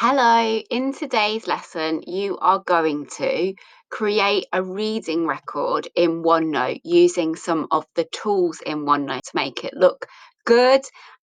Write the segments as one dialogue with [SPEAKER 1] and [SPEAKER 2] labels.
[SPEAKER 1] Hello, in today's lesson, you are going to create a reading record in OneNote using some of the tools in OneNote to make it look good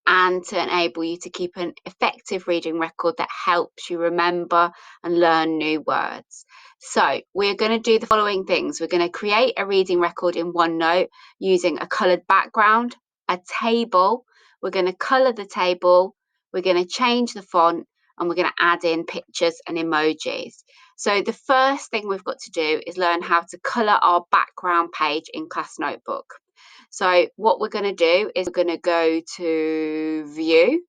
[SPEAKER 1] and to enable you to keep an effective reading record that helps you remember and learn new words. So, we're going to do the following things. We're going to create a reading record in OneNote using a coloured background, a table. We're going to colour the table. We're going to change the font and we're going to add in pictures and emojis. So the first thing we've got to do is learn how to colour our background page in Class Notebook. So what we're going to do is we're going to go to View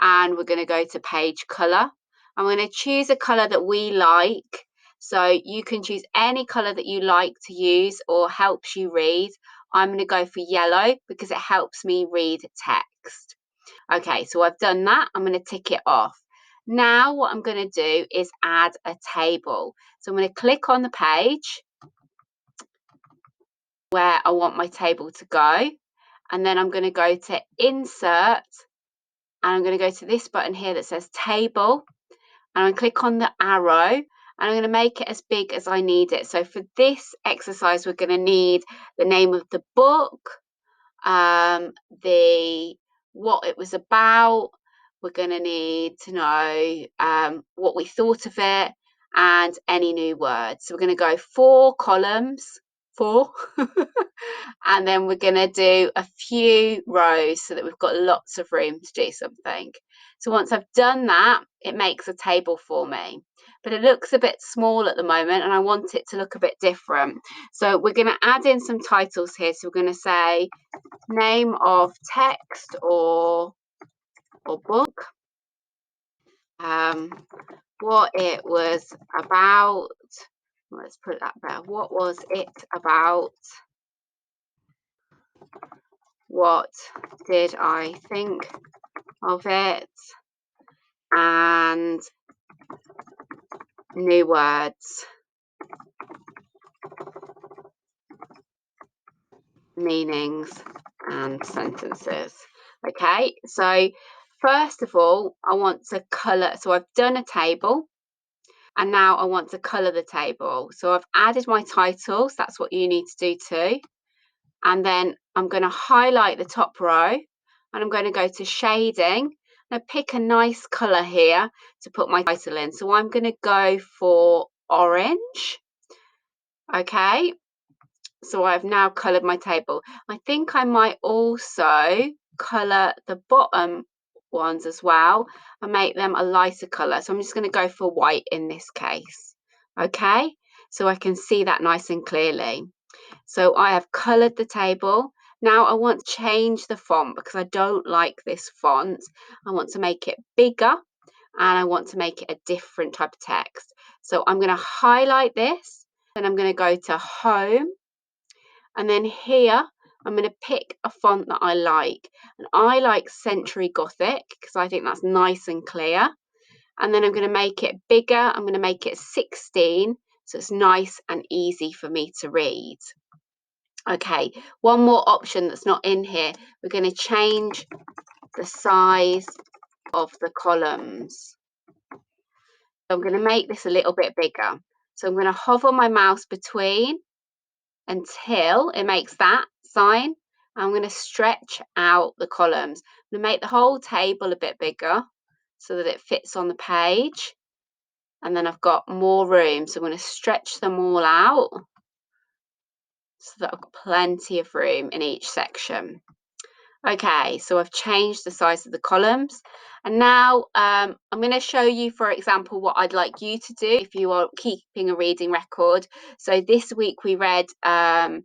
[SPEAKER 1] and we're going to go to Page Colour. I'm going to choose a colour that we like. So you can choose any colour that you like to use or helps you read. I'm going to go for yellow because it helps me read text. Okay, so I've done that. I'm going to tick it off. Now what I'm going to do is add a table. So I'm going to click on the page where I want my table to go. And then I'm going to go to Insert. And I'm going to go to this button here that says Table. And I'm going to click on the arrow. And I'm going to make it as big as I need it. So for this exercise, we're going to need the name of the book, what it was about. We're going to need to know what we thought of it and any new words. So we're going to go 4 columns, 4, and then we're going to do a few rows so that we've got lots of room to do something. So once I've done that, it makes a table for me. But it looks a bit small at the moment and I want it to look a bit different. So we're going to add in some titles here. So we're going to say name of text or book, what it was about. Let's put that there. What was it about? What did I think of it? And new words, meanings, and sentences. Okay, so first of all, I want to colour. So I've done a table. And now I want to colour the table. So I've added my titles. That's what you need to do too. And then I'm going to highlight the top row and I'm going to go to shading. Now pick a nice colour here to put my title in. So I'm going to go for orange. Okay. So I've now coloured my table. I think I might also colour the bottom ones as well and make them a lighter colour. So I'm just going to go for white in this case. Okay, so I can see that nice and clearly. So I have coloured the table. Now I want to change the font because I don't like this font. I want to make it bigger and I want to make it a different type of text. So I'm going to highlight this, then I'm going to go to Home. And then here, I'm going to pick a font that I like. And I like Century Gothic because I think that's nice and clear. And then I'm going to make it bigger. I'm going to make it 16, so it's nice and easy for me to read. Okay, one more option that's not in here. We're going to change the size of the columns. So I'm going to make this a little bit bigger. So I'm going to hover my mouse between until it makes that sign. I'm going to stretch out the columns. I'm going to make the whole table a bit bigger so that it fits on the page. And then I've got more room. So I'm going to stretch them all out so that I've got plenty of room in each section. Okay, so I've changed the size of the columns. And now I'm going to show you, for example, what I'd like you to do if you are keeping a reading record. So this week we read The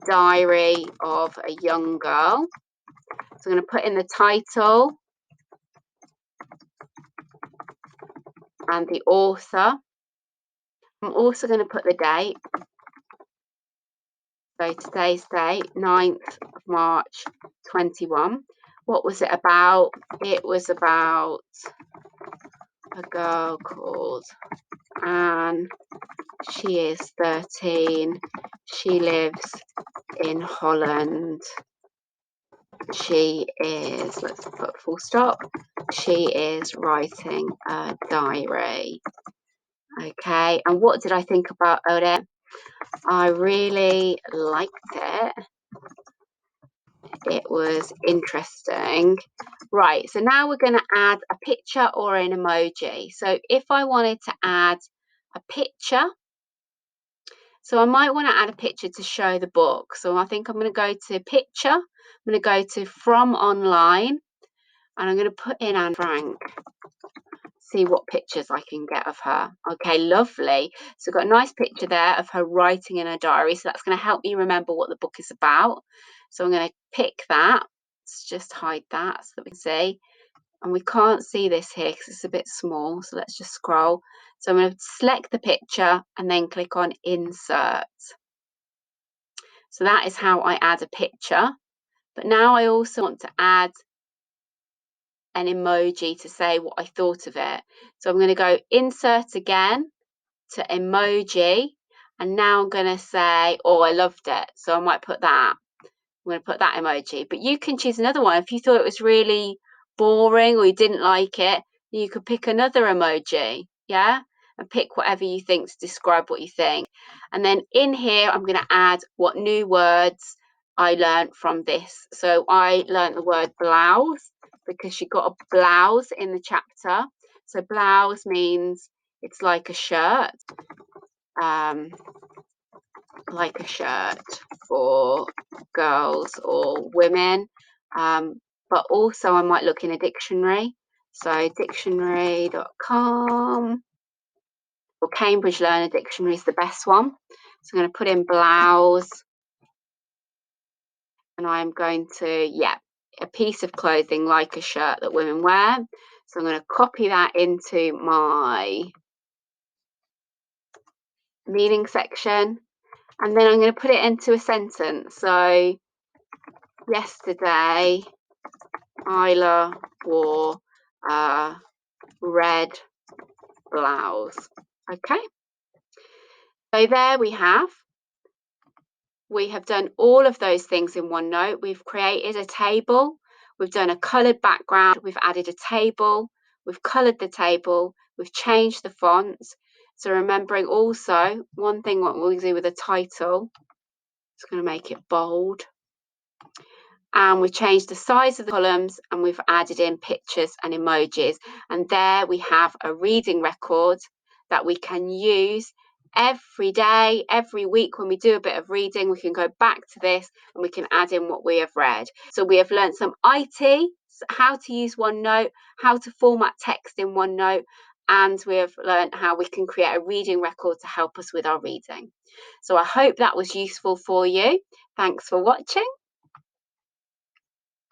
[SPEAKER 1] Diary of a Young Girl. So I'm going to put in the title and the author. I'm also going to put the date. So today's date, 9th of March 21. What was it about? It was about a girl called Anne. She is 13. She lives in Holland. She is, let's put full stop. She is writing a diary. Okay, and what did I think about it? I really liked it. It was interesting. Right, so now we're going to add a picture or an emoji. So if I wanted to add a picture, so I might want to add a picture to show the book. So I think I'm going to go to picture. I'm going to go to from online, and I'm going to put in Anne Frank. See what pictures I can get of her. Okay, lovely. So I've got a nice picture there of her writing in her diary. So that's going to help me remember what the book is about. So I'm going to pick that. Let's just hide that so that we can see. And we can't see this here because it's a bit small. So let's just scroll. So I'm going to select the picture and then click on insert. So that is how I add a picture. But now I also want to add an emoji to say what I thought of it. So I'm going to go insert again to emoji, and now I'm going to say, oh, I loved it. So I might put that. I'm going to put that emoji, but you can choose another one. If you thought it was really boring or you didn't like it, you could pick another emoji, yeah, and pick whatever you think to describe what you think. And then in here, I'm going to add what new words I learned from this. So I learned the word blouse because she got a blouse in the chapter. So blouse means it's like a shirt, like a shirt for girls or women. But also I might look in a dictionary. So dictionary.com or Cambridge Learner Dictionary is the best one. So I'm going to put in blouse, and I'm going to, yeah, a piece of clothing like a shirt that women wear. So I'm going to copy that into my meaning section, and then I'm going to put it into a sentence. So yesterday Isla wore a red blouse. Okay, so there we have done all of those things in OneNote. We've created a table, we've done a coloured background, we've added a table, we've coloured the table, we've changed the fonts. So remembering also one thing what we'll do with a title, it's going to make it bold. And we've changed the size of the columns, and we've added in pictures and emojis. And there we have a reading record that we can use every day, every week. When we do a bit of reading, we can go back to this and we can add in what we have read. So we have learned some IT, how to use OneNote, how to format text in OneNote, and we have learned how we can create a reading record to help us with our reading. So I hope that was useful for you. Thanks for watching.